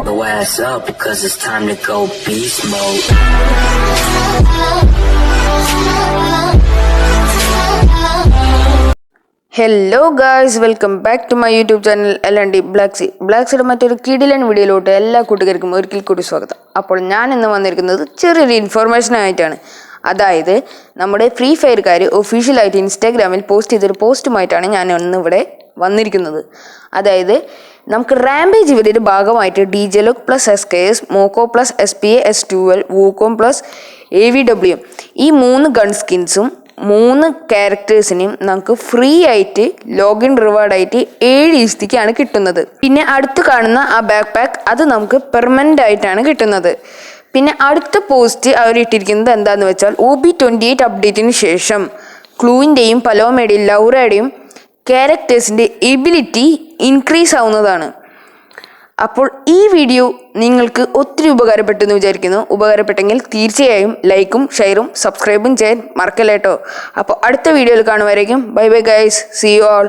your ass up because it's time to go beast mode. Hello guys, welcome back to my YouTube channel LND ബ്ലാക്സിയുടെ മറ്റൊരു കിടിലൻ വീഡിയോയിലോട്ട് എല്ലാ കൂട്ടുകാർക്കും ഒരിക്കൽ കൂടി സ്വാഗതം. അപ്പോൾ ഞാൻ ഇന്ന് വന്നിരിക്കുന്നത് ചെറിയൊരു ഇൻഫോർമേഷനായിട്ടാണ്. അതായത് നമ്മുടെ ഫ്രീ ഫയർക്കാർ ഒഫീഷ്യലായിട്ട് ഇൻസ്റ്റാഗ്രാമിൽ പോസ്റ്റ് ചെയ്തൊരു പോസ്റ്റുമായിട്ടാണ് ഞാൻ ഇന്നിവിടെ വന്നിരിക്കുന്നത്. അതായത് നമുക്ക് റാമ്പേജ് ഇവരുടെ ഭാഗമായിട്ട് DJLOC പ്ലസ് SKS, മോക്കോ പ്ലസ് SPA S12, വൂക്കോം പ്ലസ് AVW ഈ 3 ഗൺ സ്കിൻസും 3 ക്യാരക്ടേഴ്സിനെയും നമുക്ക് ഫ്രീ ആയിട്ട് ലോഗിൻ റിവാർഡായിട്ട് 7 ഈസ്തിക്കാണ് കിട്ടുന്നത്. പിന്നെ അടുത്ത് കാണുന്ന ആ ബാക്ക് പാക്ക് അത് നമുക്ക് പെർമനൻ്റ് ആയിട്ടാണ് കിട്ടുന്നത്. പിന്നെ അടുത്ത പോസ്റ്റ് അവർ ഇട്ടിരിക്കുന്നത് എന്താണെന്ന് വെച്ചാൽ OB28 അപ്ഡേറ്റിന് ശേഷം ക്ലൂവിൻ്റെയും പലോമയുടെയും ലൗറയുടെയും ക്യാരക്ടേഴ്സിൻ്റെ എബിലിറ്റി ഇൻക്രീസ് ആവുന്നതാണ്. അപ്പോൾ ഈ വീഡിയോ നിങ്ങൾക്ക് ഒത്തിരി ഉപകാരപ്പെട്ടെന്ന് വിചാരിക്കുന്നു. ഉപകാരപ്പെട്ടെങ്കിൽ തീർച്ചയായും ലൈക്കും ഷെയറും സബ്സ്ക്രൈബും ചെയ്യാൻ മറക്കല്ലേട്ടോ. അപ്പോൾ അടുത്ത വീഡിയോയിൽ കാണുമായിരിക്കും. Bye bye guys, see you all.